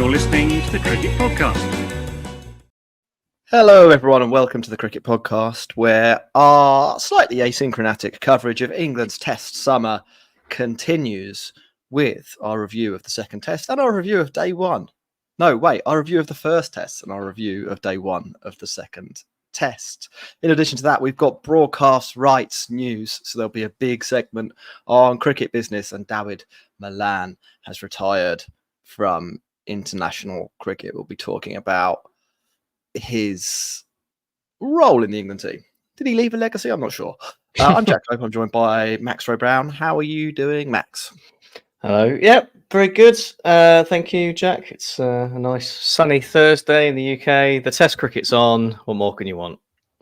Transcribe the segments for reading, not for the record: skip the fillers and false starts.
You're listening to the Cricket Podcast. Hello, everyone, and welcome to the Cricket Podcast, where our slightly asynchronatic coverage of England's Test summer continues with our review of the second Test and our review of day one. No, wait, our review of the first Test and our review of day one of the second Test. In addition to that, we've got broadcast rights news, so there'll be a big segment on cricket business, and Dawid Malan has retired from international cricket. We'll be talking about his role in the England team. Did he leave a legacy? I'm not sure. I'm Jack Hope. I'm joined by Max Rowe-Brown. How are you doing, Max? Hello. Yep, very good. Thank you, Jack. It's a nice sunny Thursday in the UK. The Test cricket's on. What more can you want?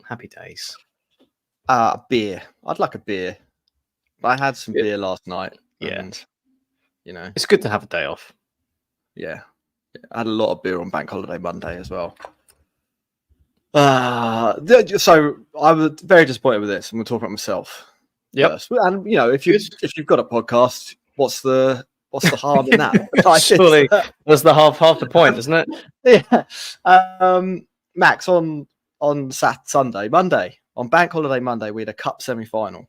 Happy days. Beer. I'd like a beer. I had some beer last night. Yeah. And, you know, it's good to have a day off. Yeah. I had a lot of beer on Bank Holiday Monday as well. So I was very disappointed with this. I'm going to talk about myself. Yep. And, you know, if you've got a podcast, what's the harm in that? Surely was the half the point, isn't it? Yeah. Max, on Monday, on Bank Holiday Monday, we had a cup semi-final.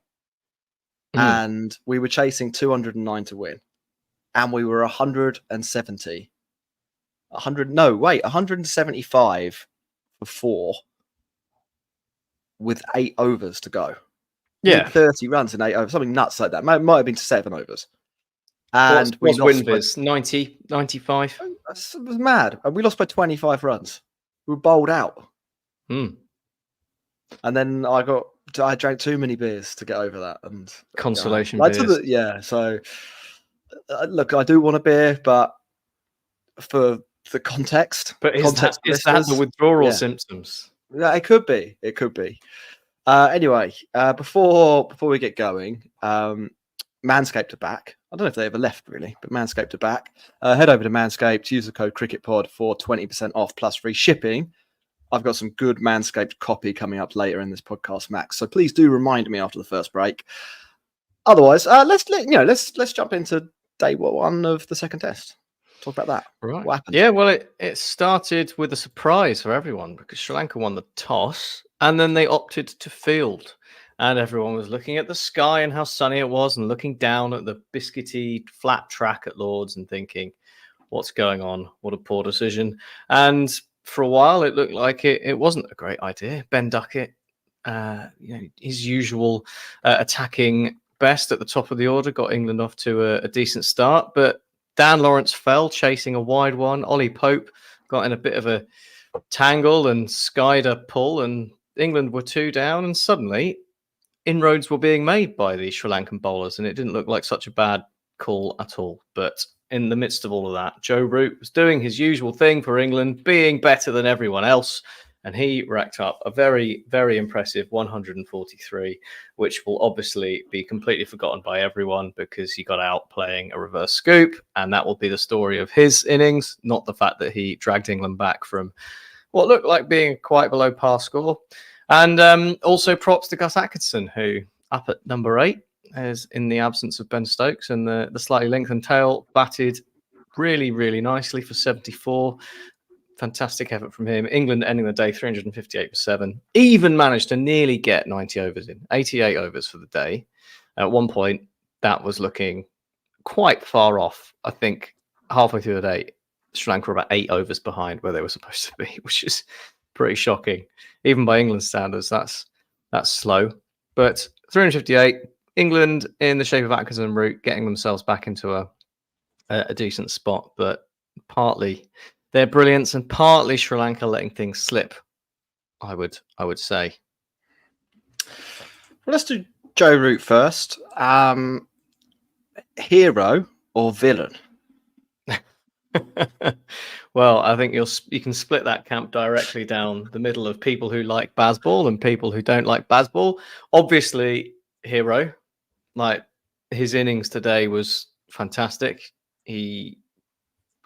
And we were chasing 209 to win. And we were 175 for 4 with 8 overs to go. Yeah. 30 runs in 8 overs, something nuts like that. Might have been 7 overs. And what's win viz? 90, 95? It was mad. And we lost by 25 runs. We were bowled out. And then I drank too many beers to get over that. And consolation beers. So look, I do want a beer, but for the context. But is that the withdrawal symptoms? Yeah, it could be. Anyway, before we get going, Manscaped are back. I don't know if they ever left, really, but Manscaped are back. Head over to Manscaped, use the code CricketPod for 20% off plus free shipping. I've got some good Manscaped copy coming up later in this podcast, Max. So please do remind me after the first break. Otherwise, let's jump into day one of the second Test. Talk about that. Right. What happened? Yeah, well, it started with a surprise for everyone because Sri Lanka won the toss and then they opted to field. And everyone was looking at the sky and how sunny it was and looking down at the biscuity flat track at Lord's and thinking, what's going on? What a poor decision. And for a while, it looked like it wasn't a great idea. Ben Duckett, his usual attacking best at the top of the order, got England off to a decent start. But Dan Lawrence fell chasing a wide one. Ollie Pope got in a bit of a tangle and skied a pull, and England were 2 down. And suddenly, inroads were being made by the Sri Lankan bowlers, and it didn't look like such a bad call at all. But in the midst of all of that, Joe Root was doing his usual thing for England, being better than everyone else. And he racked up a very, very impressive 143, which will obviously be completely forgotten by everyone because he got out playing a reverse scoop. And that will be the story of his innings, not the fact that he dragged England back from what looked like being quite below par score. And also props to Gus Atkinson, who up at number 8, as in the absence of Ben Stokes, and the slightly lengthened tail batted really, really nicely for 74. Fantastic effort from him. England ending the day 358 for 7. Even managed to nearly get 90 overs in. 88 overs for the day. At one point, that was looking quite far off. I think halfway through the day, Sri Lanka were about 8 overs behind where they were supposed to be, which is pretty shocking. Even by England standards, that's slow. But 358, England in the shape of Atkinson and Root getting themselves back into a decent spot, but partly their brilliance and partly Sri Lanka letting things slip, I would say. Well, let's do Joe Root first. Hero or villain? Well, I think you can split that camp directly down the middle of people who like Bazball and people who don't like Bazball. Obviously, hero. Like, his innings today was fantastic. He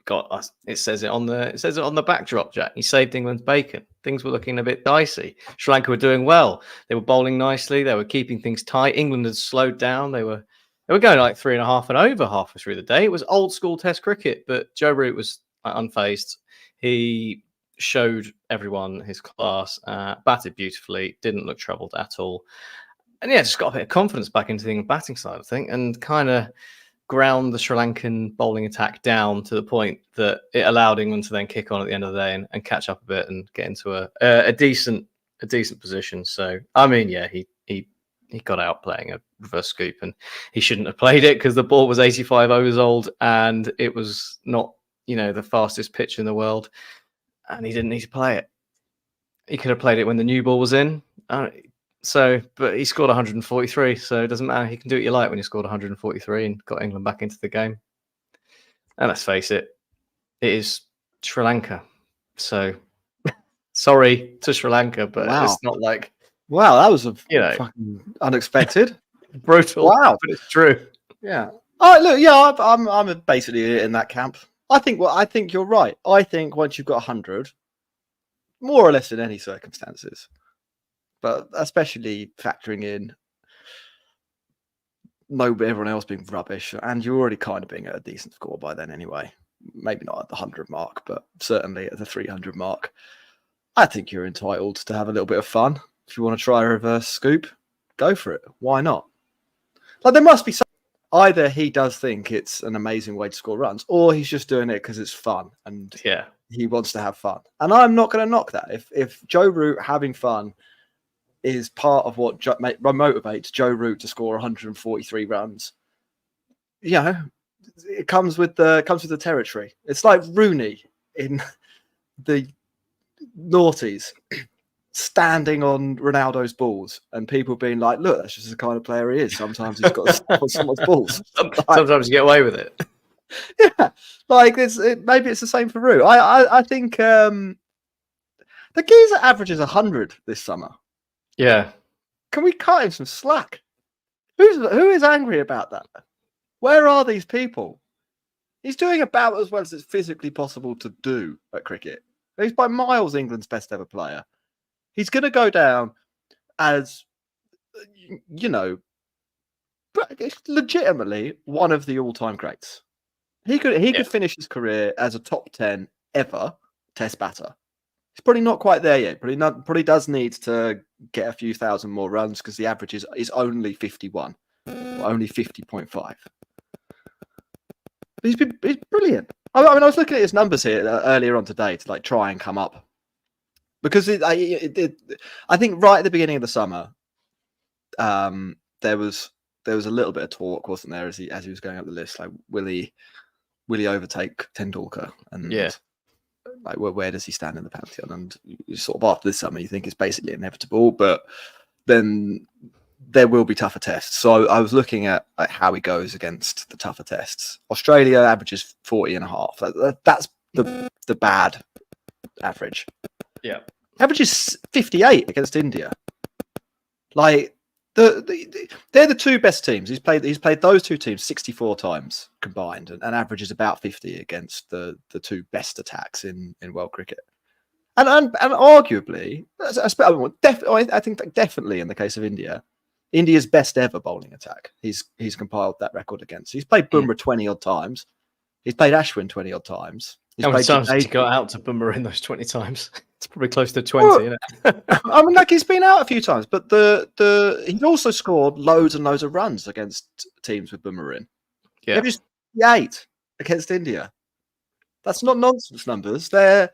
got us. It says it on the backdrop, Jack. He saved England's bacon. Things were looking a bit dicey. Sri Lanka were doing well. They were bowling nicely. They were keeping things tight. England had slowed down. They were going like 3.5 and over halfway through the day. It was old school Test cricket, but Joe Root was unfazed. He showed everyone his class, batted beautifully, didn't look troubled at all. And yeah, just got a bit of confidence back into the batting side, I think, and kind of ground the Sri Lankan bowling attack down to the point that it allowed England to then kick on at the end of the day and catch up a bit and get into a decent position. So I mean, yeah, he got out playing a reverse scoop, and he shouldn't have played it because the ball was 85 overs old and it was not, the fastest pitch in the world, and he didn't need to play it. He could have played it when the new ball was in. But he scored 143, so it doesn't matter. He can do what you like when he scored 143 and got England back into the game. And let's face it, it is Sri Lanka. So sorry to Sri Lanka, but it's not like... Wow, that was fucking unexpected. Brutal. Wow. But it's true. Yeah. Oh, look, yeah, I'm basically in that camp. I think you're right. I think once you've got 100, more or less in any circumstances, but especially factoring in everyone else being rubbish, and you're already kind of being at a decent score by then anyway. Maybe not at the 100 mark, but certainly at the 300 mark. I think you're entitled to have a little bit of fun. If you want to try a reverse scoop, go for it. Why not? Like, there must be some... Either he does think it's an amazing way to score runs, or he's just doing it because it's fun and he wants to have fun. And I'm not going to knock that. If Joe Root having fun is part of what motivates Joe Root to score 143 runs, it comes with the territory. It's like Rooney in the noughties standing on Ronaldo's balls and people being like, look, that's just the kind of player he is. Sometimes he's got to stand on someone's balls. Sometimes you get away with it. Yeah, like maybe it's the same for Root. I think the geezer averages 100 this summer. Yeah. Can we cut him some slack? Who is angry about that? Where are these people? He's doing about as well as it's physically possible to do at cricket. He's by miles England's best ever player. He's going to go down as, legitimately one of the all-time greats. He could finish his career as a top 10 ever Test batter. He's probably not quite there yet. Probably does need to get a few thousand more runs because the average is only 51, or only 50.5. He's brilliant. I mean, I was looking at his numbers here earlier on today to try and come up, because I think right at the beginning of the summer, there was a little bit of talk, wasn't there, as he was going up the list, like will he overtake Tendulkar, and like where does he stand in the pantheon? And sort of after this summer, you think it's basically inevitable, but then there will be tougher tests. So I was looking at how he goes against the tougher tests. Australia averages 40.5. That's the bad average. Yeah. Averages 58 against India. Like they're the two best teams. He's played those two teams 64 times combined, and averages about 50 against the two best attacks in world cricket. And arguably, I think definitely in the case of India, India's best ever bowling attack. He's compiled that record against. He's played Bumrah 20 odd times. He's played Ashwin 20 odd times. How many times did he go out to Bumrah in those 20 times? It's probably close to 20, isn't it? I mean, he's been out a few times, but he's also scored loads and loads of runs against teams with Bumrah in. Yeah, just 8 against India. That's not nonsense numbers. That's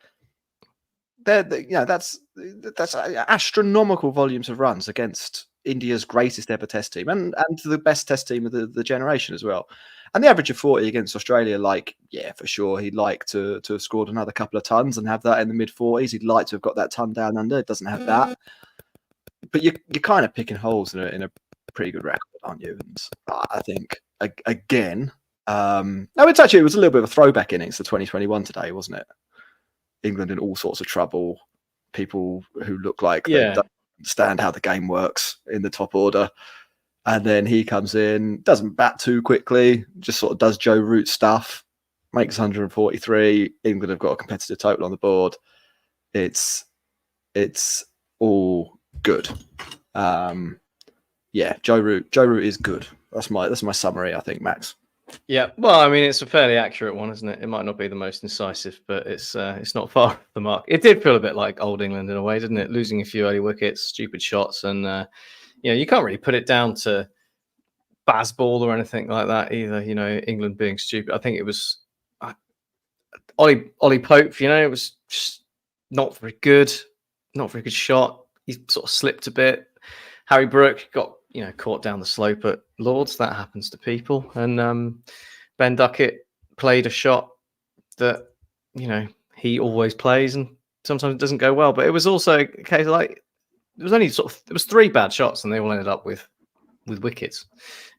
astronomical volumes of runs against India's greatest ever Test team and the best Test team of the generation as well. And the average of 40 against Australia, for sure, he'd like to have scored another couple of tons and have that in the mid-40s. He'd like to have got that ton down under. It doesn't have that. But you're kind of picking holes in a pretty good record, aren't you? And I think, again, it was a little bit of a throwback innings to 2021 today, wasn't it? England in all sorts of trouble. People who look like they don't understand how the game works in the top order. And then he comes in, doesn't bat too quickly, just sort of does Joe Root stuff, makes 143. England have got a competitive total on the board. It's all good. Joe Root is good. That's my summary, I think, Max. Yeah, well, I mean, it's a fairly accurate one, isn't it? It might not be the most incisive, but it's not far off the mark. It did feel a bit like old England in a way, didn't it? Losing a few early wickets, stupid shots, and you can't really put it down to Bazball or anything like that either. England being stupid. I think it was uh, Ollie Pope. It was just not very good, not very good shot. He sort of slipped a bit. Harry Brook got caught down the slope at Lords. That happens to people. And Ben Duckett played a shot that he always plays, and sometimes it doesn't go well. But it was also a case of it was 3 bad shots, and they all ended up with wickets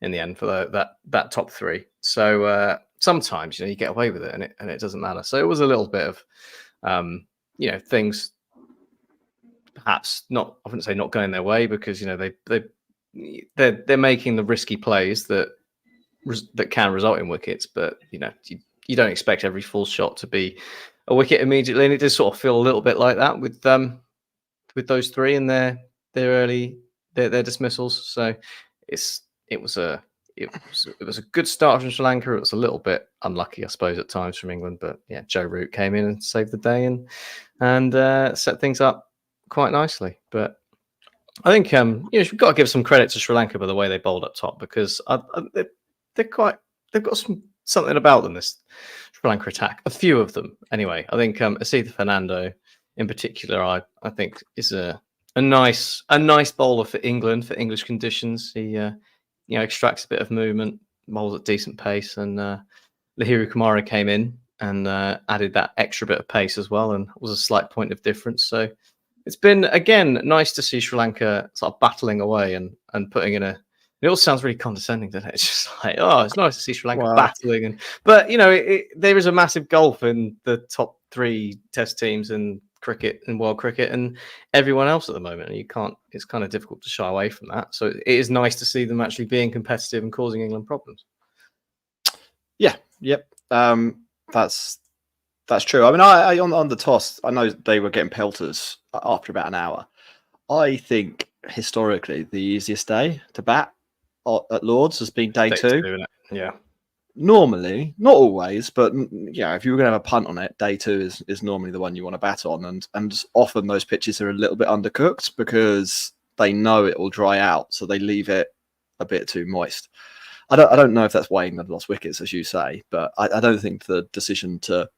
in the end for that top 3. So sometimes you get away with it, and it doesn't matter. So it was a little bit of things perhaps not. I wouldn't say not going their way, because they're making the risky plays that can result in wickets, but you don't expect every full shot to be a wicket immediately, and it did sort of feel a little bit like that with those 3 in their dismissals. So it was a good start from Sri Lanka. It was a little bit unlucky, I suppose, at times from England, but yeah, Joe Root came in and saved the day and set things up quite nicely. But I think we've got to give some credit to Sri Lanka by the way they bowled up top, because they've got something about them, this Sri Lanka attack. A few of them, anyway. I think Asitha Fernando, in particular, I think is a nice bowler for England, for English conditions. He extracts a bit of movement, bowls at decent pace, and Lahiru Kumara came in and added that extra bit of pace as well, and was a slight point of difference. So it's been, again, nice to see Sri Lanka sort of battling away and putting in a. It all sounds really condescending, doesn't it? It's just like, oh, it's nice to see Sri Lanka battling, but there is a massive gulf in the top 3 Test teams in cricket and world cricket and everyone else at the moment, and you can't. It's kind of difficult to shy away from that. So it is nice to see them actually being competitive and causing England problems. Yeah, yep, that's true. I mean, I on the toss, I know they were getting pelters after about an hour. I think historically the easiest day to bat at Lords has been day 2. Yeah. Normally, not always, but if you were going to have a punt on it, day 2 is normally the one you want to bat on, and often those pitches are a little bit undercooked because they know it will dry out, so they leave it a bit too moist. I don't know if that's why England lost wickets, as you say, but I don't think the decision to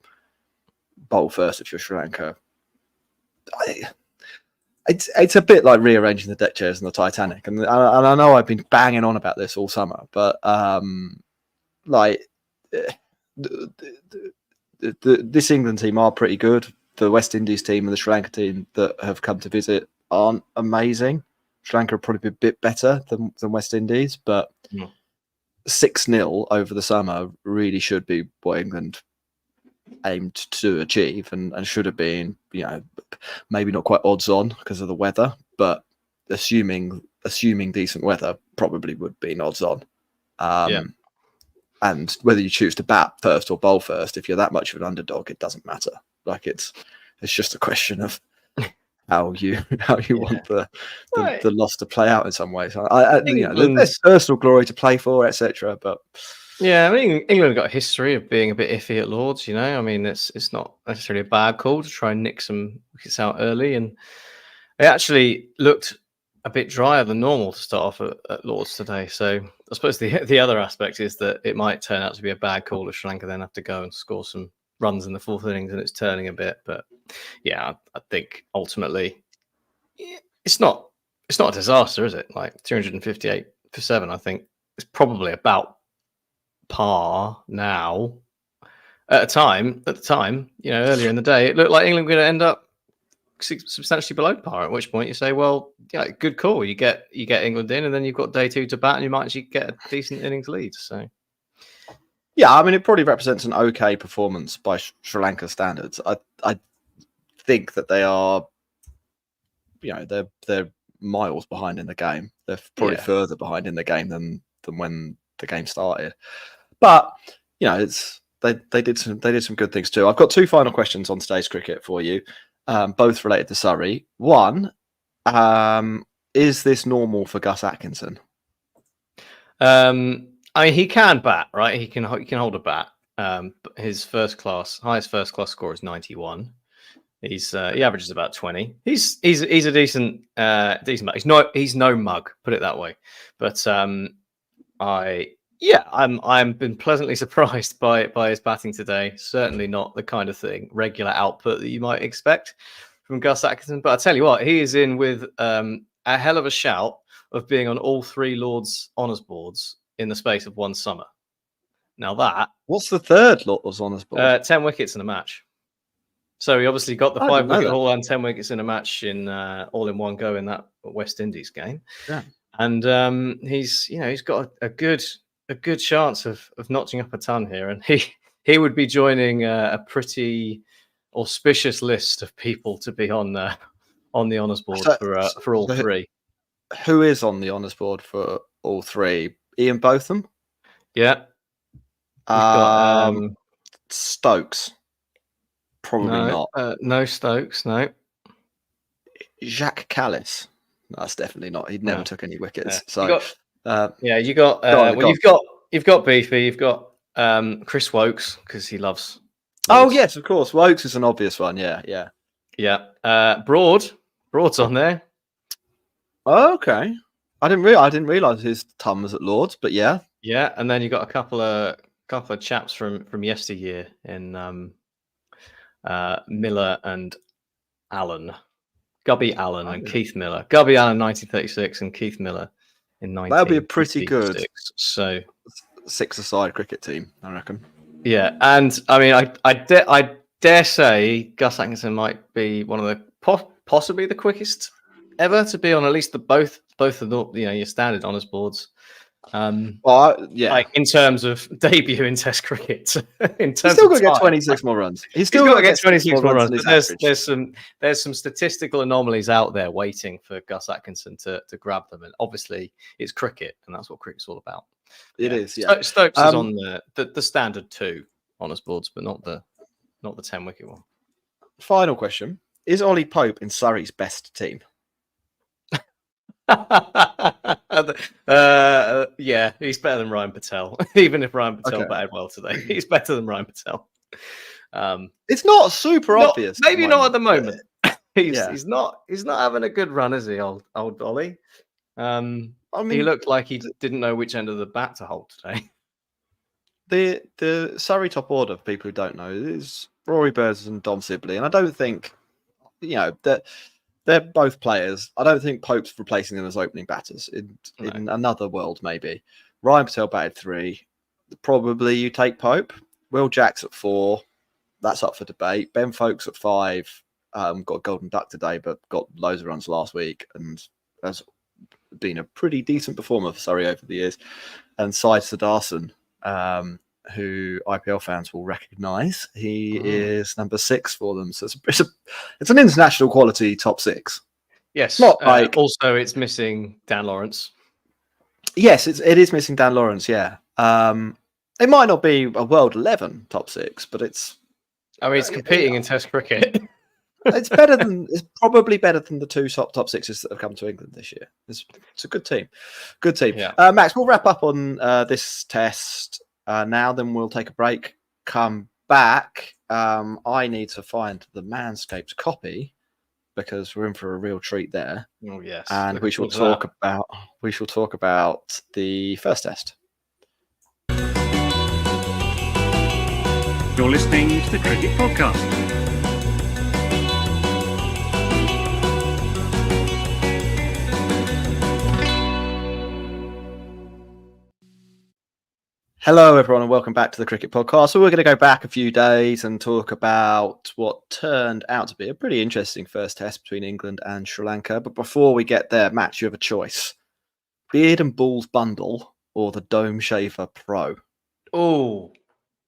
bowl first if you're Sri Lanka. It's a bit like rearranging the deck chairs in the Titanic, and I know I've been banging on about this all summer, but this England team are pretty good. The West Indies team and the Sri Lanka team that have come to visit aren't amazing. Sri Lanka are probably a bit better than West Indies, but 6-0 over the summer really should be what England aimed to achieve, and should have been, maybe not quite odds on because of the weather, but assuming decent weather, probably would be odds on. And whether you choose to bat first or bowl first, if you're that much of an underdog, it doesn't matter. Like it's just a question of how you want the loss to play out in some ways. There's personal glory to play for, etc. But yeah, I mean, England got a history of being a bit iffy at Lords. I mean, it's not necessarily a bad call to try and nick some wickets out early, and it actually looked a bit drier than normal to start off at Lords today. So I suppose the other aspect is that it might turn out to be a bad call if Sri Lanka then have to go and score some runs in the 4th innings and it's turning a bit. But yeah, I think ultimately it's not a disaster, is it? Like 258 for 7, I think it's probably about par now. At the time, earlier in the day, it looked like England were going to end up substantially below par, at which point you say, well, yeah, good call. You get England in, and then you've got day 2 to bat, and you might actually get a decent innings lead. So yeah, I mean, it probably represents an okay performance by Sri Lanka standards. I think that they are, they're miles behind in the game. They're probably further behind in the game than when the game started. But they did some good things too. I've got 2 final questions on today's cricket for you. Both related to Surrey. One, is this normal for Gus Atkinson? I mean, he can bat, right? He can hold a bat. But his highest first class score is 91. He averages about 20. He's a decent mug. He's no mug, put it that way. But I'm been pleasantly surprised by his batting today. Certainly not the kind of regular output that you might expect from Gus Atkinson. But I tell you what, he is in with a hell of a shout of being on all 3 Lords honours boards in the space of one summer. Now what's the third Lords honours board? 10 wickets in a match. So he obobviously got the 5-wicket haul and 10 wickets in a match in all in one go in that West Indies game. Yeah. And he's got a good chance of notching up a ton here, and he would be joining a pretty auspicious list of people to be on the honours board for all 3. Who is on the honours board for all 3? Ian Botham? Yeah. Stokes? Probably not. No Stokes, no. Jacques Callis? No, that's definitely not. He never took any wickets. Yeah. So you've got Beefy, you've got Chris Wokes because he loves. Oh yes, of course. Wokes is an obvious one. Yeah. Broad's on there. Oh, okay. I didn't realize his ton was at Lords, but yeah. Yeah, and then you got a couple of chaps from yesteryear in Miller and Allen. Gubby Allen and Keith Miller. Gubby Allen 1936 and Keith Miller in 1956. That'd be a pretty good 6-a-side cricket team, I reckon. Yeah, and I mean, I dare say Gus Atkinson might be one of the possibly the quickest ever to be on at least both of the your standard honours boards. Like in terms of debut in Test cricket, he's still got to get 26 more runs. He's still got to get 26 more runs. But there's some statistical anomalies out there waiting for Gus Atkinson to grab them, and obviously it's cricket, and that's what cricket's all about. It is. Yeah. Stokes is on the standard 2 honours boards, but not the 10 wicket one. Final question: is Ollie Pope in Surrey's best team? Yeah, he's better than Ryan Patel. Even if Ryan Patel batted well today, he's better than Ryan Patel. It's not super obvious. Maybe not at the moment. He's not having a good run, is he, old Ollie? I mean, he looked like he didn't know which end of the bat to hold today. The Surrey top order, for people who don't know, is Rory Burns and Dom Sibley, and I don't think that. They're both players. I don't think Pope's replacing them as opening batters. In another world, maybe. Ryan Patel batted 3. Probably you take Pope. Will Jacks at 4. That's up for debate. Ben Folkes at 5. Got a golden duck today, but got loads of runs last week and has been a pretty decent performer for Surrey over the years. And Syed Sidarsan, who IPL fans will recognise. He is number 6 for them. So it's an international quality top 6. Yes. Not like also, it's missing Dan Lawrence. Yes, it is missing Dan Lawrence. Yeah. It might not be a world 11 top 6, but it's. I mean, it's competing in Test cricket. It's probably better than the 2 top 6s that have come to England this year. It's a good team. Good team. Yeah. Max, we'll wrap up on this test. Now then we'll take a break, come back. I need to find the Manscaped copy because we're in for a real treat there. Oh yes. And we shall talk about the first test. You're listening to the Cricket Podcast. Hello, everyone, and welcome back to the Cricket Podcast. So we're going to go back a few days and talk about what turned out to be a pretty interesting first test between England and Sri Lanka. But before we get there, Matt, you have a choice. Beard and Balls Bundle or the Dome Shaver Pro? Oh,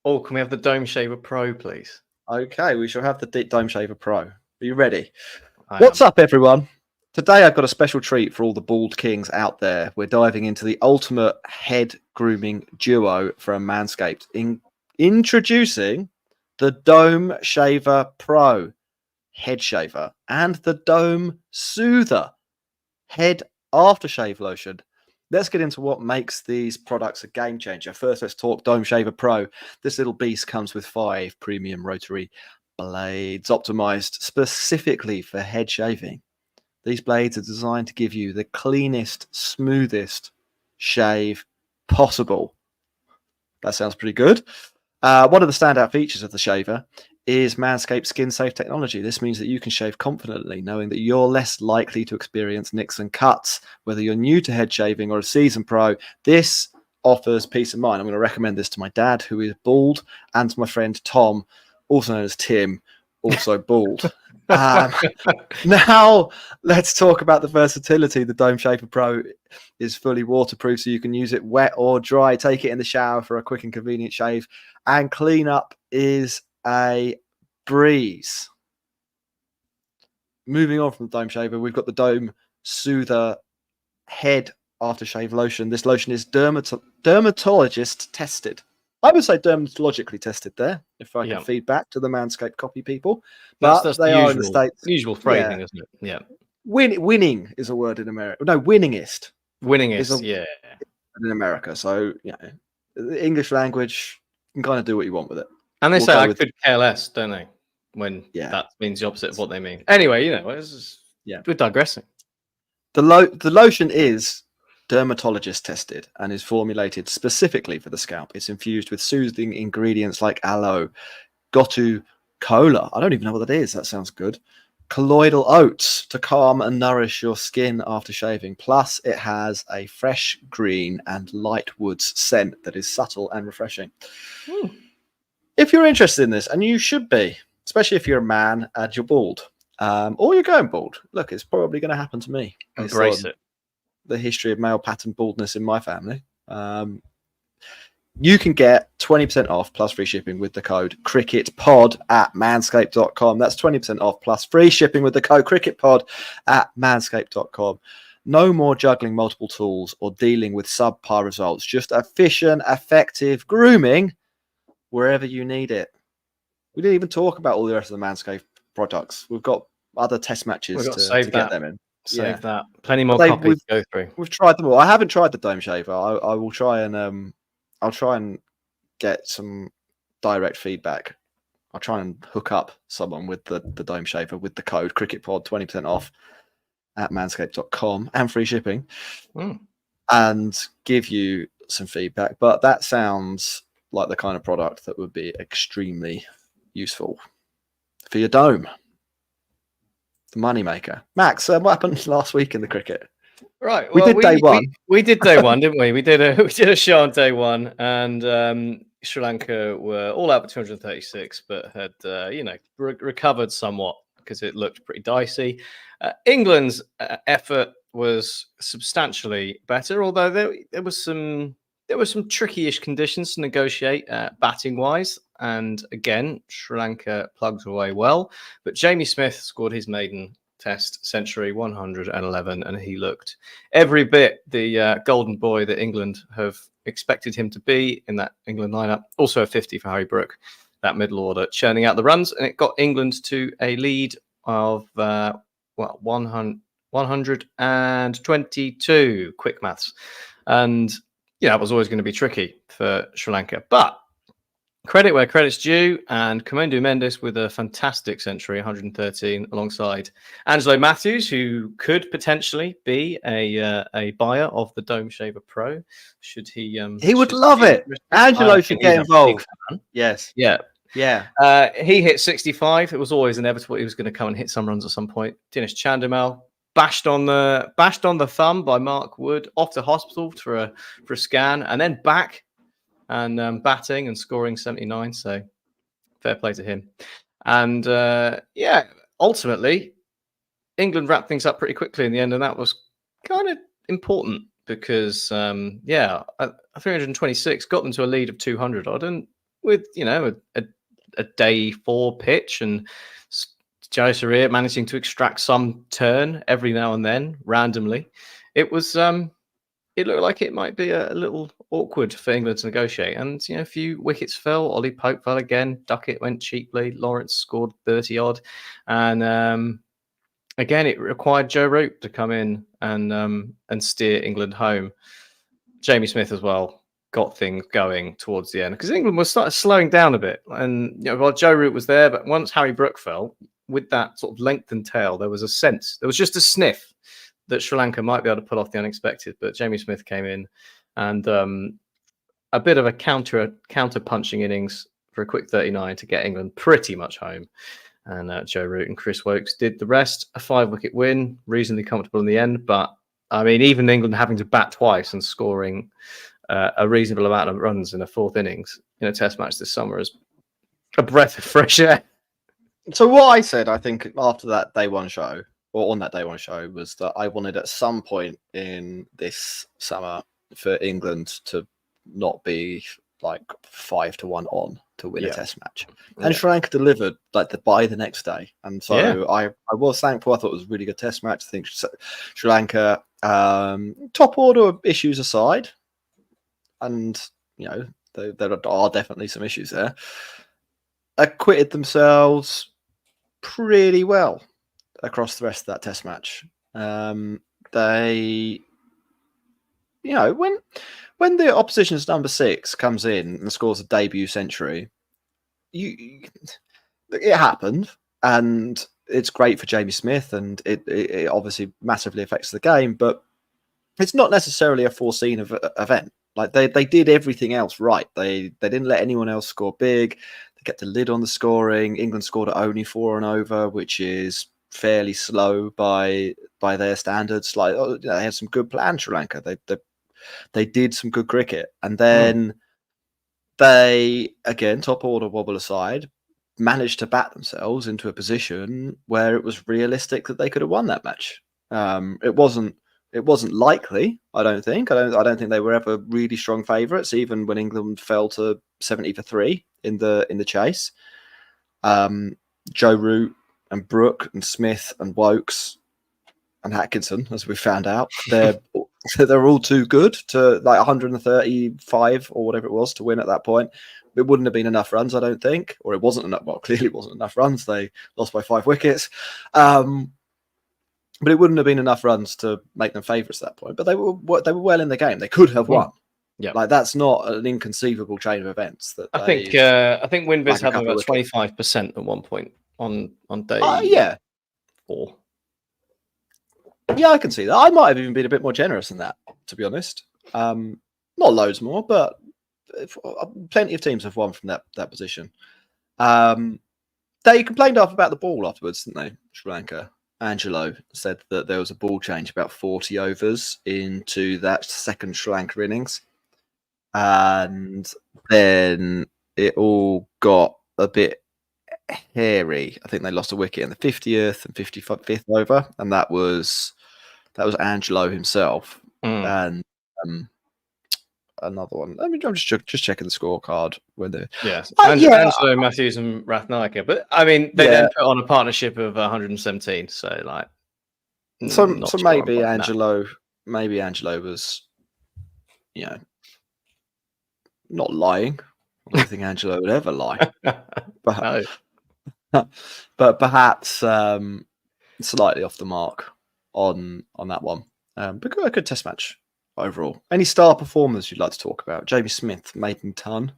can we have the Dome Shaver Pro, please? Okay, we shall have the Dome Shaver Pro. Are you ready? What's up, everyone? Today, I've got a special treat for all the bald kings out there. We're diving into the ultimate head grooming duo from Manscaped. Introducing the Dome Shaver Pro head shaver and the Dome Soother head aftershave lotion. let's get into what makes these products a game changer. First, let's talk Dome Shaver Pro. This little beast comes with 5 premium rotary blades optimized specifically for head shaving. These blades are designed to give you the cleanest, smoothest shave possible. That sounds pretty good. One of the standout features of the shaver is Manscaped skin safe technology. This means that you can shave confidently, knowing that you're less likely to experience nicks and cuts. Whether you're new to head shaving or a seasoned pro, this offers peace of mind. I'm going to recommend this to my dad, who is bald, and to my friend Tom, also known as Tim, also bald. Now, let's talk about the versatility. The Dome Shaver Pro is fully waterproof, so you can use it wet or dry. Take it in the shower for a quick and convenient shave, and cleanup is a breeze. Moving on from the Dome Shaver, we've got the Dome Soother Head Aftershave Lotion. This lotion is dermatologist tested. I would say dermatologically tested there, if I can feed back to the Manscaped copy people. But that's they the are in the States. Usual phrasing, isn't it? Yeah. Winning is a word in America. No, winningest. Winningest, in America. So, the English language, you can kind of do what you want with it. And they say I could care less, don't they? When that means the opposite of what they mean. Anyway, we're digressing. The lotion is dermatologist tested and is formulated specifically for the scalp. It's infused with soothing ingredients like aloe, gotu kola. I don't even know what that is. That sounds good. Colloidal oats to calm and nourish your skin after shaving. Plus, it has a fresh green and light woods scent that is subtle and refreshing. If you're interested in this, and you should be, especially if you're a man and you're bald, or you're going bald, look, it's probably going to happen to me. Embrace it. The history of male pattern baldness in my family. You can get 20% off plus free shipping with the code CricketPod at manscaped.com. That's 20% off plus free shipping with the code CricketPod at manscaped.com. No more juggling multiple tools or dealing with subpar results. Just efficient, effective grooming wherever you need it. We didn't even talk about all the rest of the Manscaped products. We've got other test matches to get them in. Save that. Plenty more copies to go through. We've tried them all. I haven't tried the Dome Shaver. I will try and I'll try and get some direct feedback. I'll try and hook up someone with the Dome Shaver with the code CricketPod, 20% off at manscaped.com and free shipping, and give you some feedback. But that sounds like the kind of product that would be extremely useful for your dome. The moneymaker. Max, what happened last week in the cricket? Right, we did day one. We did day one, didn't we? We did a show on day one, and Sri Lanka were all out for 236, but had recovered somewhat because it looked pretty dicey. England's effort was substantially better, although there was some tricky-ish conditions to negotiate batting wise, and again Sri Lanka plugged away well. But Jamie Smith scored his maiden Test century, 111, and he looked every bit the golden boy that England have expected him to be in that England lineup. Also a 50 for Harry Brook, that middle order, churning out the runs, and it got England to a lead of 122. Quick maths, and it was always going to be tricky for Sri Lanka, but credit where credit's due, and Komondu Mendes with a fantastic century, 113, alongside Angelo Matthews, who could potentially be a buyer of the Dome Shaver Pro. Should he? He would love it. Angelo should get involved. Yes. Yeah. Yeah. He hit 65. It was always inevitable he was going to come and hit some runs at some point. Dinesh Chandimal bashed on the thumb by Mark Wood, off to hospital for a scan, and then back and batting and scoring 79. So fair play to him. And ultimately England wrapped things up pretty quickly in the end, and that was kind of important because 326 got them to a lead of 200 odd, and with a day 4 pitch and Joe Sarir managing to extract some turn every now and then randomly, it was it looked like it might be a little awkward for England to negotiate. And a few wickets fell. Ollie Pope fell again. Duckett went cheaply. Lawrence scored 30 odd, and again it required Joe Root to come in and steer England home. Jamie Smith as well got things going towards the end because England was started slowing down a bit. And while Joe Root was there, but once Harry Brook fell, with that sort of lengthened tail, there was just a sniff that Sri Lanka might be able to pull off the unexpected. But Jamie Smith came in and a bit of a counter punching innings for a quick 39 to get England pretty much home. And Joe Root and Chris Wokes did the rest. A 5-wicket win, reasonably comfortable in the end. But I mean, even England having to bat twice and scoring a reasonable amount of runs in a fourth innings in a Test match this summer is a breath of fresh air. So what I said, I think, after that day one show, or on that day one show, was that I wanted at some point in this summer for England to not be like 5-1 on to win a Test match. And Sri Lanka delivered by the next day. And so I was thankful. I thought it was a really good Test match. I think Sri Lanka, top order issues aside, and there are definitely some issues there, acquitted themselves pretty well across the rest of that Test match. They, when the opposition's number 6 comes in and scores a debut century, it happened, and it's great for Jamie Smith, and it obviously massively affects the game, but it's not necessarily a foreseen event. Like they did everything else right. They didn't let anyone else score big. They kept a lid on the scoring. England scored at only 4 and over, which is fairly slow by their standards. Like they had some good plans, Sri Lanka. They did some good cricket, and then they, again, top order wobble aside, managed to bat themselves into a position where it was realistic that they could have won that match. It wasn't likely, I don't think. I don't think they were ever really strong favourites, even when England fell to 70 for 3 in the chase. Joe Root and Brook and Smith and Wokes and Atkinson, as we found out, they're all too good to, like, 135 or whatever it was to win at that point. It wouldn't have been enough runs, I don't think, or it wasn't enough. Well, clearly it wasn't enough runs. They lost by 5 wickets. But it wouldn't have been enough runs to make them favourites at that point. But they were well in the game. They could have won. Yeah, like that's not an inconceivable chain of events. That I think WinViz had them about 25% at one point on day 4. Yeah, I can see that. I might have even been a bit more generous than that, to be honest. Not loads more, but plenty of teams have won from that position. They complained about the ball afterwards, didn't they, Sri Lanka? Angelo said that there was a ball change about 40 overs into that second Sri Lanka innings. And then it all got a bit hairy. I think they lost a wicket in the 50th and 55th over, and that was Angelo himself. And another one. I mean, I'm just checking the scorecard when they. Angelo, Matthews, and Rathnayaka. But I mean, they then put on a partnership of 117. So like, so maybe Angelo was, not lying. I don't think Angelo would ever lie. But perhaps slightly off the mark on that one. But a good Test match overall. Any star performers you'd like to talk about? Jamie Smith, maiden ton.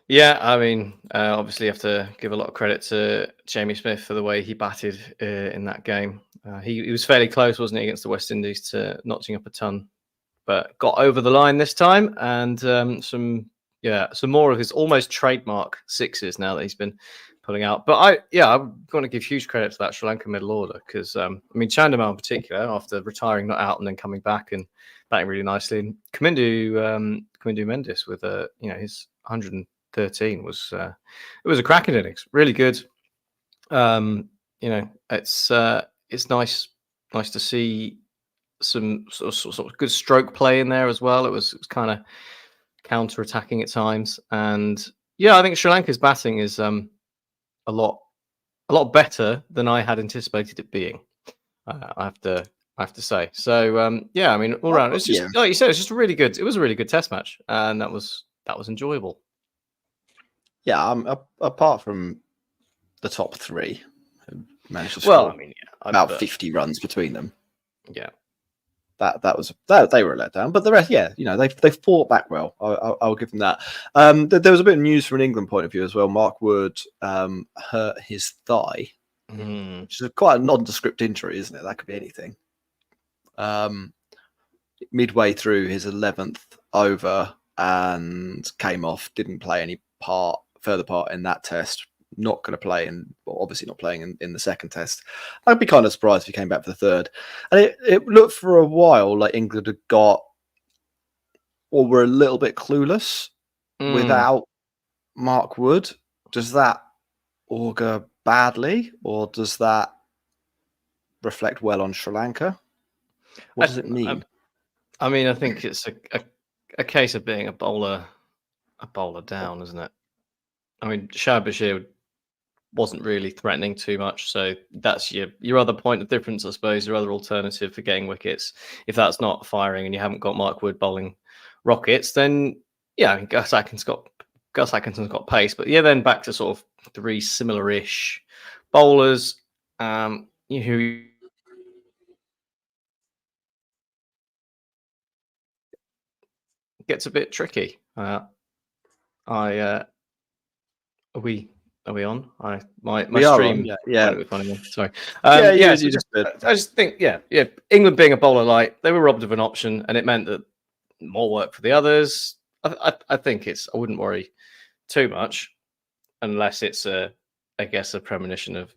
Yeah, I mean, obviously you have to give a lot of credit to Jamie Smith for the way he batted in that game. He was fairly close, wasn't he, against the West Indies to notching up a ton, but got over the line this time, and some more of his almost trademark sixes now that he's been pulling out. But I'm going to give huge credit to that Sri Lanka middle order because, Chandimal in particular, after retiring not out and then coming back and batting really nicely, and Kamindu Mendis with his 113 was it was a cracking innings, really good. It's nice to see some sort of good stroke play in there as well. It was kind of counter-attacking at times, and I think Sri Lanka's batting is a lot better than I had anticipated it being. I have to say. So all round, it's just like you said, it's just really good. It was a really good Test match, and that was enjoyable. Yeah, apart from the top 3, who managed to score about 50 runs between them. Yeah. that they were let down. But the rest, they've fought back well. I'll give them that. There was a bit of news from an England point of view as well. Mark Wood hurt his thigh, which is quite a nondescript injury, isn't it? That could be anything. Midway through his 11th over and came off. Didn't play any further part in that test. Not going to play, and obviously not playing in the second test. I'd be kind of surprised if he came back for the third. And it looked for a while like England had got, or were a little bit clueless without Mark Wood. Does that augur badly, or does that reflect well on Sri Lanka? What does it mean? I mean, I think it's a case of being a bowler down, isn't it? I mean, Shah Bashir wasn't really threatening too much, so that's your other point of difference, I suppose. Your other alternative for getting wickets, if that's not firing and you haven't got Mark Wood bowling rockets, then I mean, Gus Atkinson's got pace, but then back to sort of three similar-ish bowlers who gets a bit tricky. Are we on? My stream. On, yeah. Sorry. I just think, England being a bowler light, they were robbed of an option, and it meant that more work for the others. I think I wouldn't worry too much, unless it's a premonition of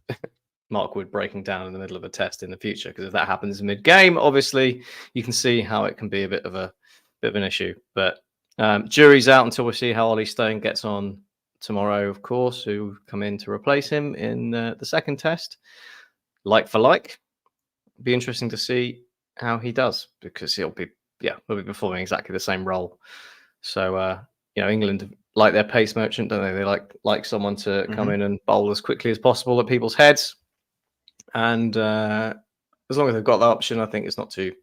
Mark Wood breaking down in the middle of a test in the future. Because if that happens mid-game, obviously you can see how it can be a bit of an issue. But jury's out until we see how Ollie Stone gets on tomorrow, of course, who come in to replace him in the second test. Like for like, be interesting to see how he does, because he'll be performing exactly the same role. So England like their pace merchant, don't they? They like someone to come in and bowl as quickly as possible at people's heads, and as long as they've got that option, I think it's not too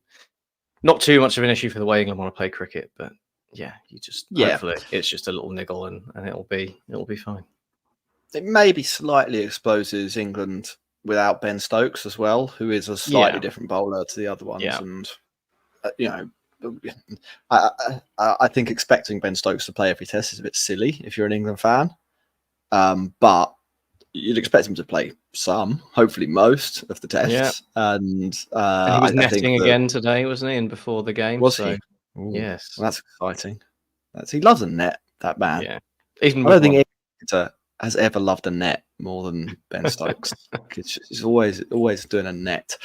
much of an issue for the way England want to play cricket. But hopefully it's just a little niggle and it'll be fine. It maybe slightly exposes England without Ben Stokes as well, who is a slightly different bowler to the other ones. Yeah. And I think expecting Ben Stokes to play every test is a bit silly if you're an England fan. But you'd expect him to play some, hopefully most of the tests. Yeah. And he was netting again today, wasn't he? And before the game, was he? Ooh, yes, well, that's exciting. He loves a net, that man. Yeah, I don't think England has ever loved a net more than Ben Stokes. He's always doing a net.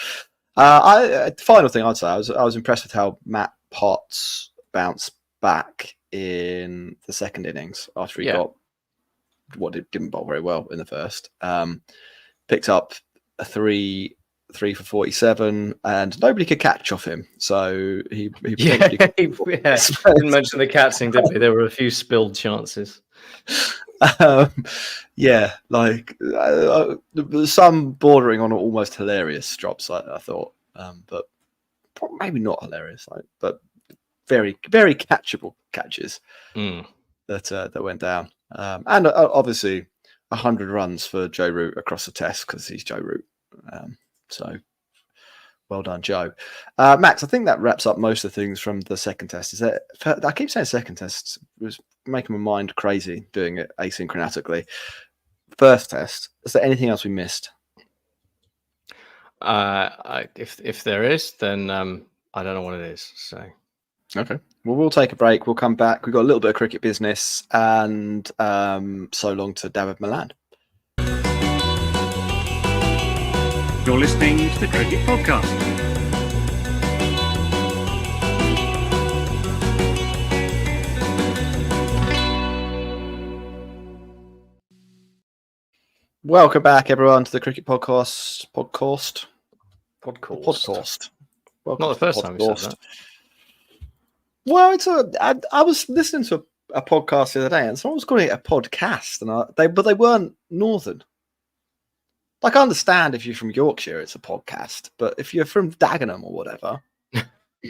The final thing I'd say, I was impressed with how Matt Potts bounced back in the second innings after he got didn't bowl very well in the first. Picked up a 3 for 47, and nobody could catch off him. So he didn't mention the catching, did we? There were a few spilled chances. Some bordering on almost hilarious drops, I thought, but maybe not hilarious, but very, very catchable catches that went down. And obviously 100 runs for Joe Root across the test, because he's Joe Root. So well done, Joe. Max, I think that wraps up most of the things from the second test. I keep saying second test, it was making my mind crazy doing it asynchronatically. First test, is there anything else we missed? If there is, then I don't know what it is. So okay. Well, we'll take a break. We'll come back. We've got a little bit of cricket business, and so long to David Milan. You're listening to the Cricket Podcast. Welcome back, everyone, to the Cricket Podcast. Welcome Not the first time we said that. Well, I was listening to a podcast the other day, and someone was calling it a podcast, and they weren't northern. Like, I understand if you're from Yorkshire, it's a podcast, but if you're from Dagenham or whatever,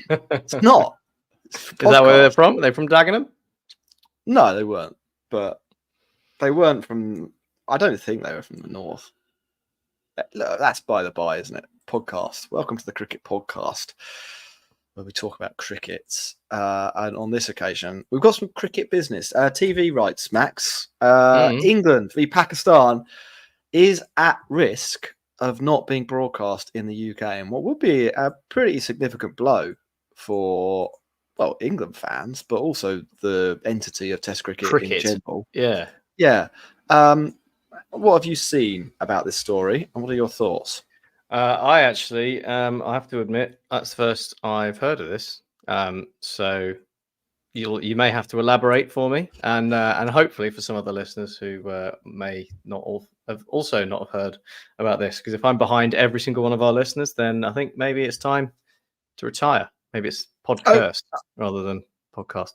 it's not. Is that where they're from? Are they from Dagenham? No, they weren't. But they weren't from. I don't think they were from the north. Look, that's by the by, isn't it? Podcast. Welcome to the Cricket Podcast. where we talk about cricket. And on this occasion, we've got some cricket business. TV rights, Max. England v Pakistan is at risk of not being broadcast in the UK, and what would be a pretty significant blow for, well, England fans, but also the entity of Test cricket in general. Yeah. Yeah. What have you seen about this story, and what are your thoughts? I actually, I have to admit, that's the first I've heard of this. So you may have to elaborate for me, and hopefully for some other listeners who may not have heard about this. Because if I'm behind every single one of our listeners, then I think maybe it's time to retire. Maybe it's podcast rather than podcast.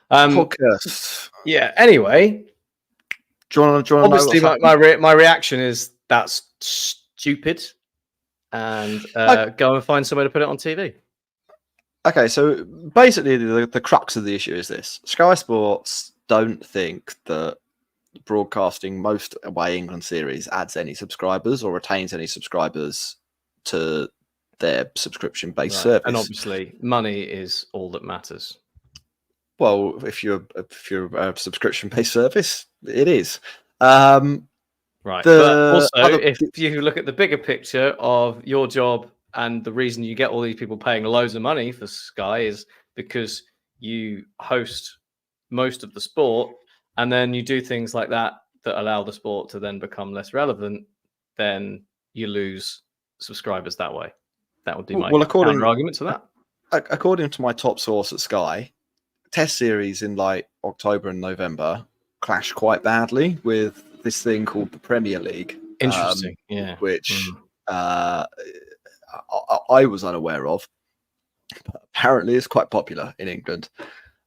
Podcast. Yeah. Anyway, do you want to obviously my reaction is that's stupid, and go and find somewhere to put it on TV. Okay, so basically the crux of the issue is this. Sky Sports don't think that broadcasting most away England series adds any subscribers or retains any subscribers to their subscription-based service. And obviously, money is all that matters. Well, if you're a subscription-based service, it is. Right. But also, if you look at the bigger picture of your job, and the reason you get all these people paying loads of money for Sky is because you host most of the sport, and then you do things like that allow the sport to then become less relevant, then you lose subscribers that way. That would be my counter-argument to that. According to my top source at Sky, Test series in like October and November clash quite badly with this thing called the Premier League. Interesting, yeah. Which I was unaware of, but apparently it's quite popular in England.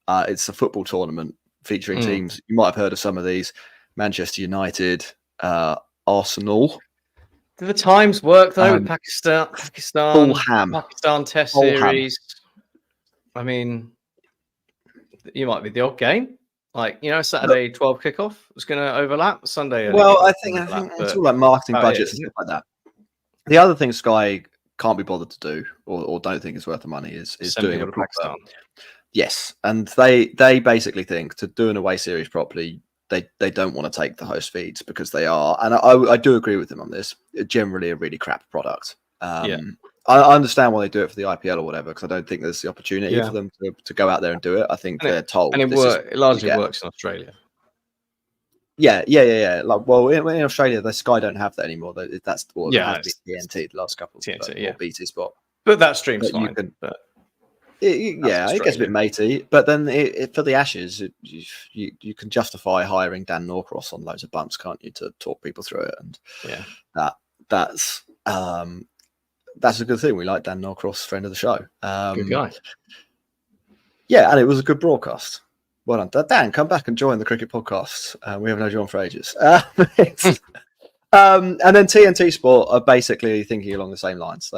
It's a football tournament featuring teams. You might have heard of some of these: Manchester United, Arsenal. Do the times work though? Pakistan, Fulham, Pakistan Test series. I mean, you might be the odd game. Like, Saturday 12 kickoff was going to overlap. Sunday. Well, I think it's all like marketing budgets and stuff like that. The other thing Sky can't be bothered to do, or don't think is worth the money, is doing a Pakistan. Yes, and they basically think to do an away series properly, they don't want to take the host feeds because they are, and I do agree with them on this, generally a really crap product. I understand why they do it for the IPL or whatever, because I don't think there's the opportunity for them to go out there and do it. I think they're told, and it largely works in Australia. Yeah. Like, well, in Australia, the Sky don't have that anymore. That's what has been TNT the last couple of TNT, or BT Sport. But that stream's fine. It gets a bit matey. But then for the Ashes, you can justify hiring Dan Norcross on loads of bumps, can't you, to talk people through it? And that's a good thing. We like Dan Norcross, friend of the show. Good guy. Yeah, and it was a good broadcast. Well done. Dan, come back and join the cricket podcast. We haven't had you on for ages. And then TNT Sport are basically thinking along the same lines.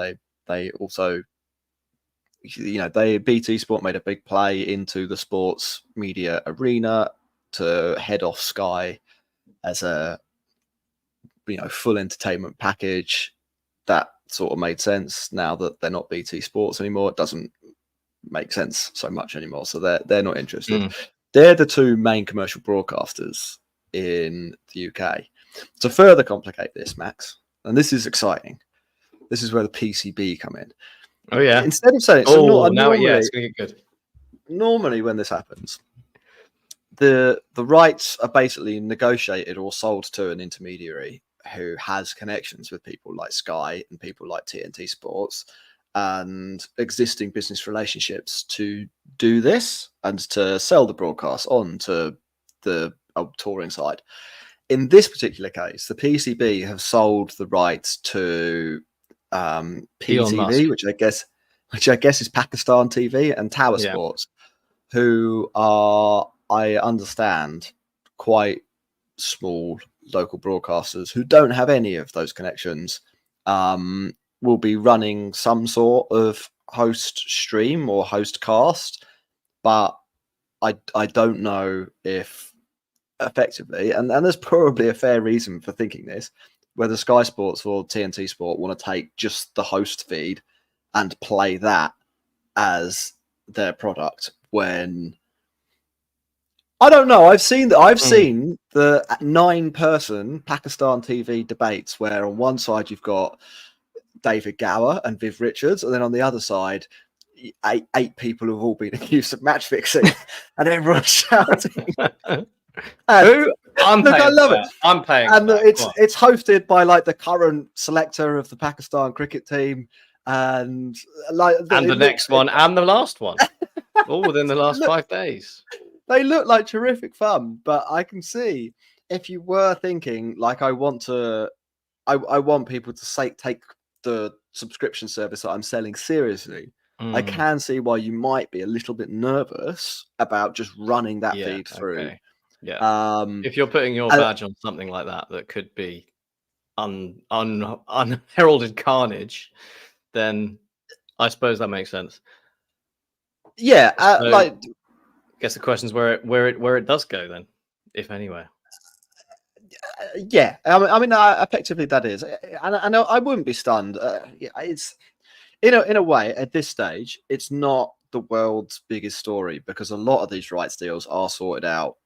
They also, BT Sport made a big play into the sports media arena to head off Sky as a full entertainment package. That sort of made sense. Now that they're not BT Sports anymore, it doesn't make sense so much anymore. So they're not interested. They're the two main commercial broadcasters in the UK. To further complicate this, Max, and this is exciting, this is where the PCB come in. Oh, yeah. Instead of saying... it's going to get good. Normally when this happens, the rights are basically negotiated or sold to an intermediary who has connections with people like Sky and people like TNT Sports and existing business relationships to do this and to sell the broadcast on to the touring side. In this particular case, the PCB have sold the rights to PTV, which I guess is Pakistan TV, and Tower Sports, who are, I understand, quite small local broadcasters who don't have any of those connections. Will be running some sort of host stream or host cast, but I don't know if effectively, and there's probably a fair reason for thinking this, whether Sky Sports or TNT Sport want to take just the host feed and play that as their product when I don't know. I've seen the 9-person Pakistan TV debates where on one side you've got David Gower and Viv Richards, and then on the other side, eight people who've all been accused of match fixing, and everyone's shouting. Who? I'm look, paying I love for it. that. I'm paying. And for that. it's hosted by like the current selector of the Pakistan cricket team, and like the next one and the last one, all within the last 5 days. They look like terrific fun, but I can see if you were thinking like I want people to take the subscription service that I'm selling seriously. I can see why you might be a little bit nervous about just running that feed through. Okay. Yeah. If you're putting your badge on something like that could be unheralded carnage, then I suppose that makes sense. Yeah, so, I guess the question is where it does go then, if anywhere. Yeah, I mean, effectively that is, and I wouldn't be stunned. It's in a way at this stage, it's not the world's biggest story because a lot of these rights deals are sorted out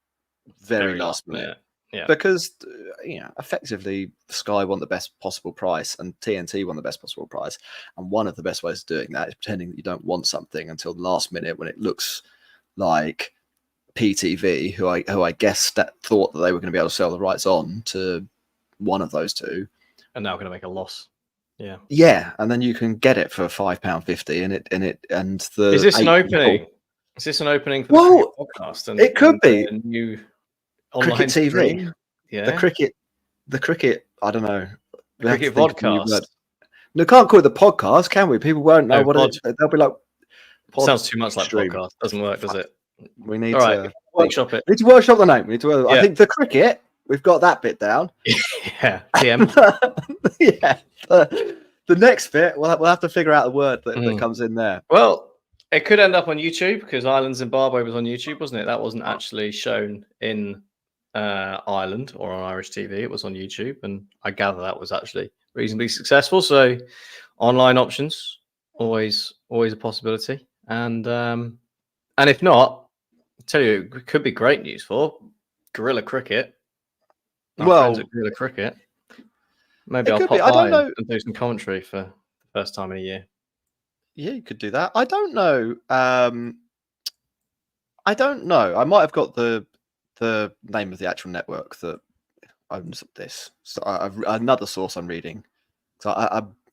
very last minute. Yeah, because effectively Sky want the best possible price and TNT want the best possible price, and one of the best ways of doing that is pretending that you don't want something until the last minute when it looks like PTV, who I guess that thought that they were going to be able to sell the rights on to one of those two, and now going to make a loss. Yeah, and then you can get it for £5.50, and the is this an opening? Is this an opening for the podcast? And it could be a new cricket TV. Stream? Yeah, the cricket. I don't know. Cricket podcast. No, can't call it the podcast, can we? People won't know what it is. They'll be like, sounds too much like stream. Podcast. Doesn't work, does it? We need to workshop it. We need to workshop the name. I think the cricket. We've got that bit down. Yeah, TM. Yeah. The next bit, we'll have to figure out the word that comes in there. Well, it could end up on YouTube because Ireland Zimbabwe was on YouTube, wasn't it? That wasn't actually shown in Ireland or on Irish TV. It was on YouTube, and I gather that was actually reasonably successful. So, online options always a possibility. And if not, I tell you, it could be great news for Guerrilla Cricket. Guerrilla Cricket. Maybe I'll pop by and do some commentary for the first time in a year. Yeah, you could do that. I don't know. I might have got the name of the actual network that owns this. So another source I'm reading. So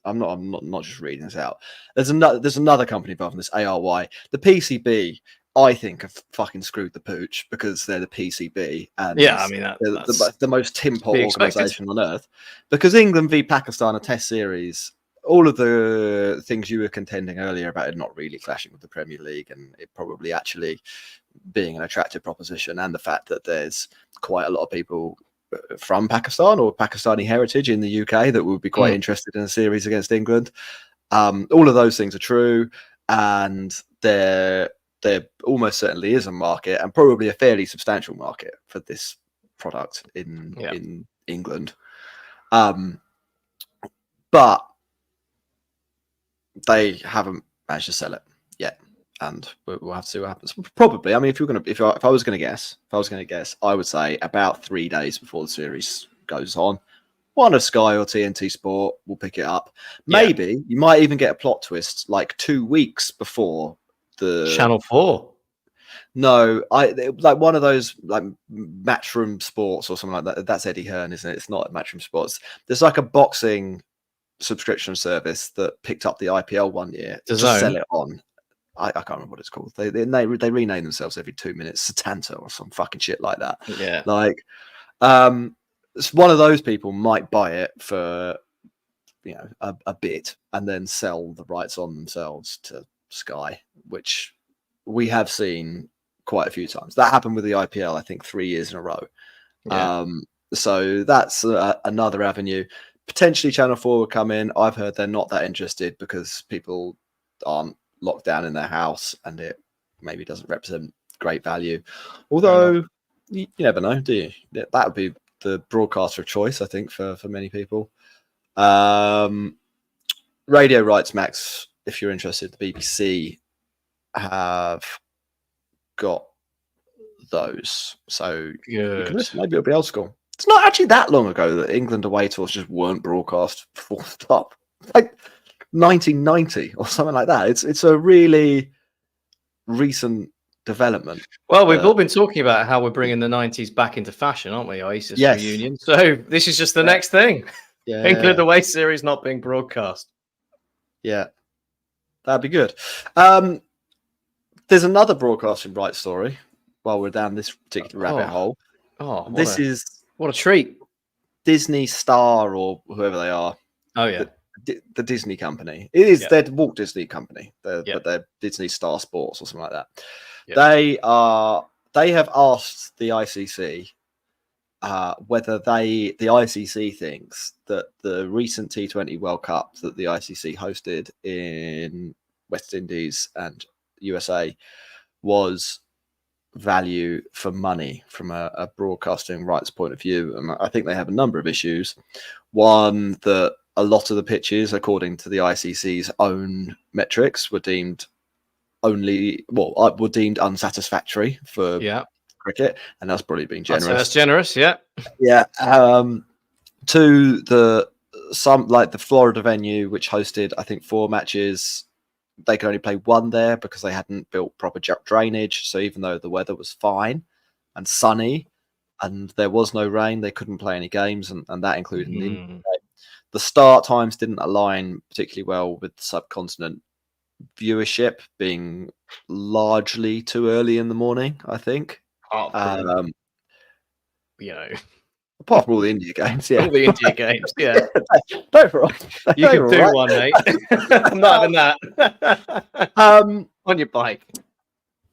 I'm not just reading this out. There's another company involved in this, ARY. The PCB, I think, have fucking screwed the pooch because they're the PCB, and I mean that's the most tin-pot organisation on earth. Because England v Pakistan, a Test series, all of the things you were contending earlier about it not really clashing with the Premier League and it probably actually being an attractive proposition, and the fact that there's quite a lot of people from Pakistan or Pakistani heritage in the UK that would be quite interested in a series against England. All of those things are true, and there almost certainly is a market, and probably a fairly substantial market for this product in England. But they haven't managed to sell it yet, and we'll have to see what happens. Probably, I mean, if I was going to guess, I would say about 3 days before the series goes on, one of Sky or TNT Sport will pick it up. Maybe you might even get a plot twist like 2 weeks before the Channel 4. No, like one of those like Matchroom Sports or something like that. That's Eddie Hearn, isn't it? It's not Matchroom Sports. There's like a boxing subscription service that picked up the IPL one year to sell it on. I can't remember what it's called. They rename themselves every 2 minutes, Satanta or some fucking shit like that. Yeah, like one of those people might buy it for a bit and then sell the rights on themselves to Sky, which we have seen quite a few times. That happened with the IPL, I think, 3 years in a row. So that's another avenue. Potentially Channel 4 would come in. I've heard they're not that interested because people aren't locked down in their house and it maybe doesn't represent great value. Although you never know, do you? That would be the broadcaster of choice, I think, for many people. Radio rights, Max, if you're interested, the BBC have got those. So you can Good. listen. Maybe it'll be old school. It's not actually that long ago that England away tours just weren't broadcast full stop. Like 1990 or something like that. It's a really recent development. Well, we've all been talking about how we're bringing the 90s back into fashion, aren't we? Oasis Yes. reunion. So this is just the next thing. Yeah. England away series not being broadcast. Yeah. That'd be good. There's another broadcasting rights story while we're down this particular rabbit hole. Oh, what a treat. Disney Star or whoever they are. Oh, yeah. The Disney company. It is their Walt Disney company, but they're Disney Star Sports or something like that. Yeah. They have asked the ICC whether the ICC thinks that the recent T20 World Cup that the ICC hosted in West Indies and USA was value for money from a broadcasting rights point of view. And I think they have a number of issues. One, that a lot of the pitches, according to the ICC's own metrics, were deemed unsatisfactory for cricket, and that's probably being generous. That's generous, yeah. Yeah. To the Florida venue, which hosted, I think, 4 matches, they could only play 1 there because they hadn't built proper drainage. So even though the weather was fine and sunny and there was no rain, they couldn't play any games, and that included an India game. The start times didn't align particularly well with the subcontinent viewership, being largely too early in the morning, I think. Apart from all the India games, all the India games, yeah. Don't worry. You can do one, mate. I'm not having that. On your bike.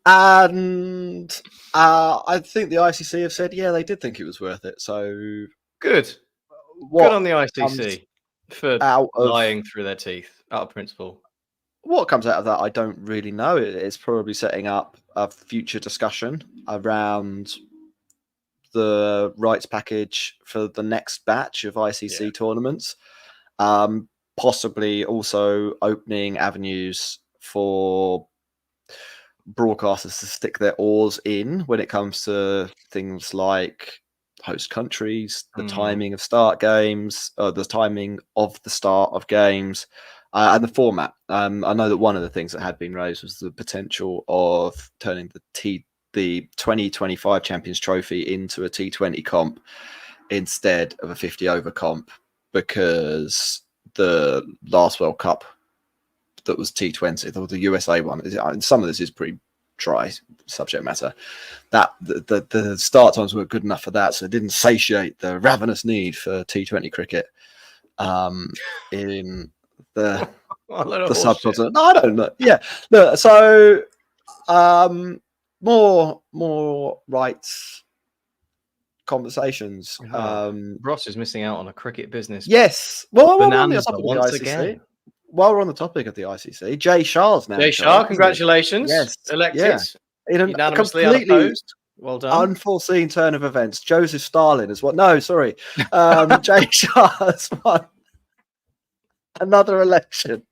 And I think the ICC have said, they did think it was worth it. So good. Good on the ICC for lying through their teeth, out of principle. What comes out of that, I don't really know. It's probably setting up a future discussion around the rights package for the next batch of ICC tournaments. Possibly also opening avenues for broadcasters to stick their oars in when it comes to things like host countries, the timing of start games, the timing of the start of games, and the format. I know that one of the things that had been raised was the potential of turning the 2025 Champions Trophy into a T20 comp instead of a 50-over comp, because the last World Cup that was T20, the USA one, some of this is pretty dry subject matter, that the start times weren't good enough for that, so it didn't satiate the ravenous need for T20 cricket in the subcontinent. No, I don't know. Yeah, no, so more rights conversations. Ross is missing out on a cricket business. Yes. Well, once again. While we're on the topic of the ICC, Jay Shah's now. Jay Shah, congratulations. Yes. Elected. In an unanimously completely unopposed. Well done. Unforeseen turn of events. Joseph Stalin has won. No, sorry. Jay Shah has won another election.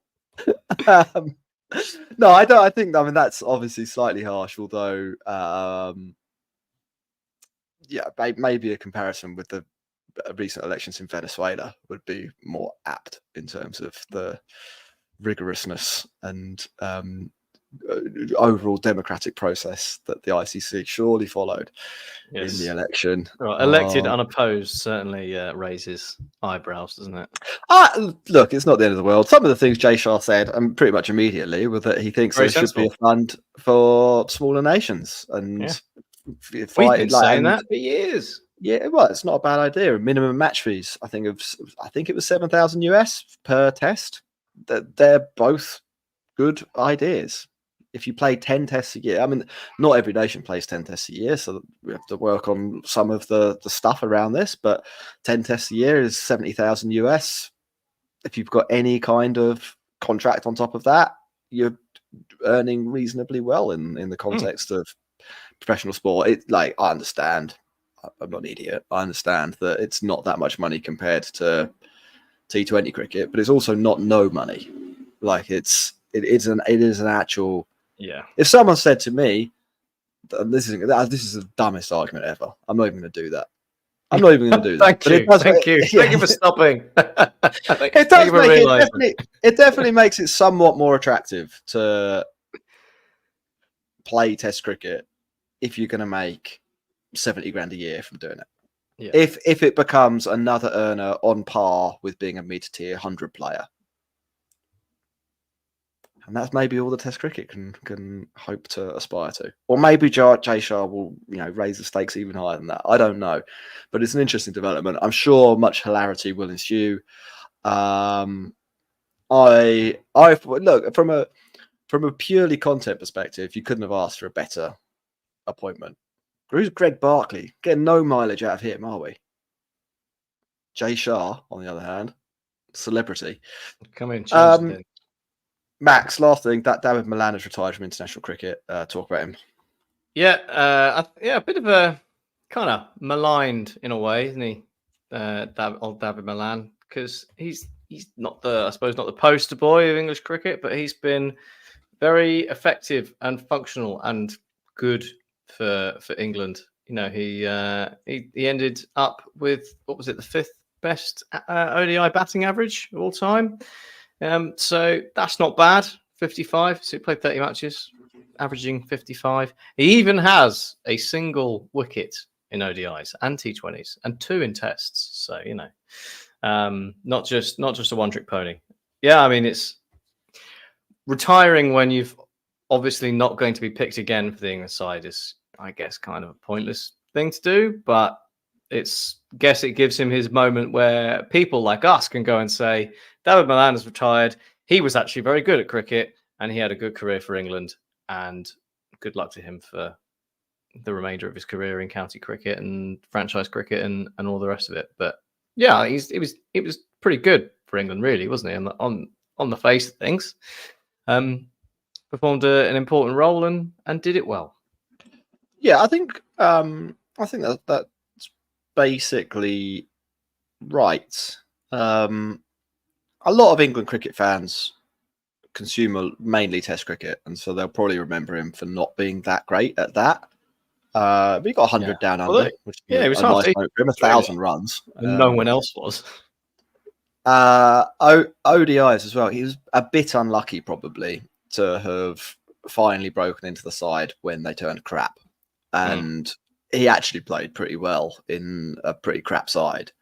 No, I don't. I think that's obviously slightly harsh, although maybe a comparison with the recent elections in Venezuela would be more apt in terms of the rigorousness and overall democratic process that the ICC surely followed in the election. Right. Elected unopposed certainly raises eyebrows, doesn't it? Look, it's not the end of the world. Some of the things Jay Shah said, and pretty much immediately, were that he thinks there should be a fund for smaller nations. And we've been saying that for years. Yeah, well, it's not a bad idea. Minimum match fees, I think it was $7,000 US per test. They're both good ideas. If you play 10 tests a year, not every nation plays 10 tests a year, so we have to work on some of the stuff around this, but 10 tests a year is $70,000 US. If you've got any kind of contract on top of that, you're earning reasonably well in the context of professional sport. I understand. I'm not an idiot. I understand that it's not that much money compared to T20 cricket, but it's also not no money. It is an actual Yeah. If someone said to me, this is the dumbest argument ever, I'm not even going to do that. I'm not even going to do that. Thank you. Yeah. Thank you for stopping. It does make it definitely makes it somewhat more attractive to play Test cricket if you're going to make 70 grand a year from doing it. Yeah. If it becomes another earner on par with being a mid-tier 100 player. And that's maybe all the Test cricket can hope to aspire to. Or maybe Jay Shah will, raise the stakes even higher than that. I don't know. But it's an interesting development. I'm sure much hilarity will ensue. I look from a purely content perspective, you couldn't have asked for a better appointment. Who's Greg Barkley? Getting no mileage out of him, are we? Jay Shah, on the other hand, celebrity. Come in, change it. Max, last thing, that David Malan has retired from international cricket. Talk about him. Yeah, a bit of a kind of maligned in a way, isn't he? Old David Malan, because he's not the poster boy of English cricket, but he's been very effective and functional and good for England. He ended up with, what was it, the 5th best ODI batting average of all time. So that's not bad. 55. So he played 30 matches, averaging 55. He even has a single wicket in ODIs and T20s and 2 in tests. So not just a one-trick pony. Yeah, I mean, it's retiring when you've obviously not going to be picked again for the England side is, I guess, kind of a pointless thing to do. But it gives him his moment where people like us can go and say, David Malan has retired. He was actually very good at cricket and he had a good career for England, and good luck to him for the remainder of his career in county cricket and franchise cricket and all the rest of it. But yeah, it was pretty good for England, really, wasn't he? On the face of things, performed an important role and did it well. Yeah, I think that's basically right. A lot of England cricket fans consume mainly Test cricket, and so they'll probably remember him for not being that great at that. But he got 100 down under, which it was a nice note for him, 1,000 runs. No one else was. ODIs as well. He was a bit unlucky, probably, to have finally broken into the side when they turned crap, and he actually played pretty well in a pretty crap side.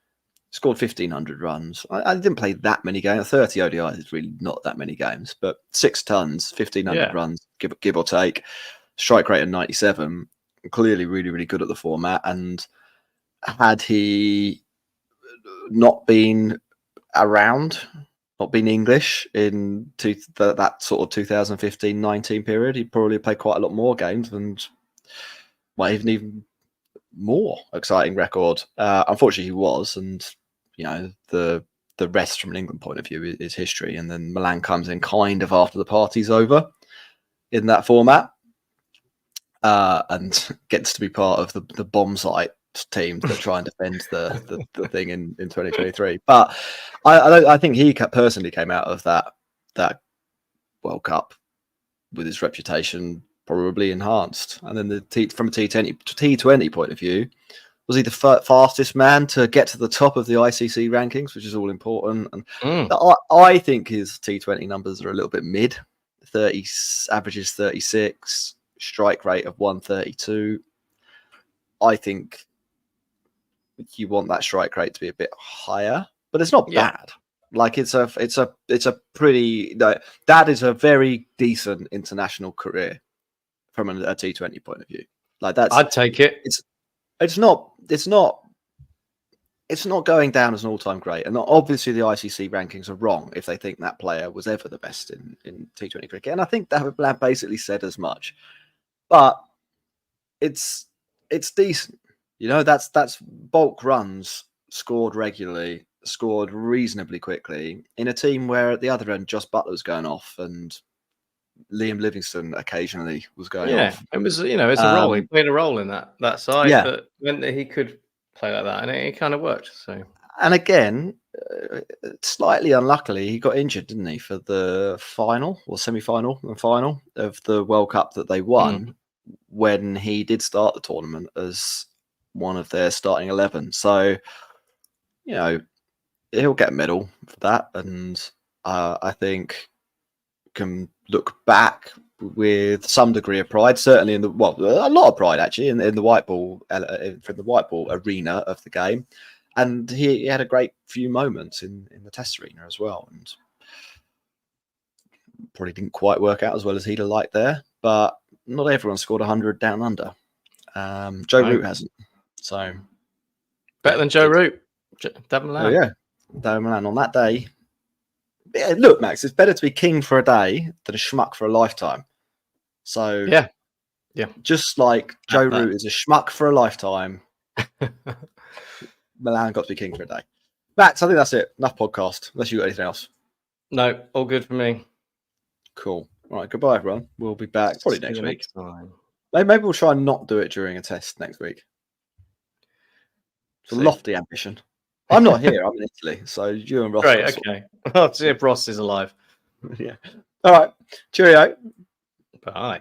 Scored 1,500 runs. I didn't play that many games. 30 ODIs is really not that many games, but 6 tons, 1,500 runs, give or take. Strike rate of 97. Clearly really, really good at the format. And had he not been around, not been English in that sort of 2015-19 period, he'd probably play quite a lot more games and even more exciting record. Unfortunately, he was, and the rest from an England point of view is history. And then Malan comes in kind of after the party's over in that format, and gets to be part of the bomb site team that try and defend the thing in 2023. But I think he personally came out of that World Cup with his reputation probably enhanced. And then from a T20 point of view, was he the fastest man to get to the top of the ICC rankings, which is all important. And I think his T20 numbers are a little bit mid. 30 averages 36, strike rate of 132. I think you want that strike rate to be a bit higher, but it's not bad. Like it's a pretty that is a very decent international career from a T20 point of view. Like I'd take it. It's not going down as an all-time great. And obviously the ICC rankings are wrong if they think that player was ever the best in T20 cricket. And I think David Malan basically said as much. But it's decent. That's bulk runs scored regularly, scored reasonably quickly in a team where at the other end Joss Buttler was going off and Liam Livingstone occasionally was going off. It was, it's a role. He played a role in that side that meant that he could play like that, and it kind of worked. So, And again, slightly unluckily, he got injured, didn't he, for the final or semi-final and final of the World Cup that they won when he did start the tournament as one of their starting 11. So, you know, he'll get a medal for that, and I think can look back with some degree of pride, certainly a lot of pride actually in the white ball from the white ball arena of the game. And he had a great few moments in the Test arena as well, and probably didn't quite work out as well as he'd have liked there. But not everyone scored 100 down under. Joe Root hasn't, so better than Joe Root. David Milan. Oh yeah, David Milan on that day. Yeah, look, Max, it's better to be king for a day than a schmuck for a lifetime. So yeah, just like Joe Root is a schmuck for a lifetime, Milan got to be king for a day. Max, I think that's it. Enough podcast. Unless you got anything else. No, all good for me. Cool. All right, goodbye, everyone. We'll be back probably next week. Next time. Maybe we'll try and not do it during a test next week. It's a lofty ambition. I'm not here. I'm in Italy. So you and Ross. Great. Okay. I'll see if Ross is alive. Yeah. All right. Cheerio. Bye.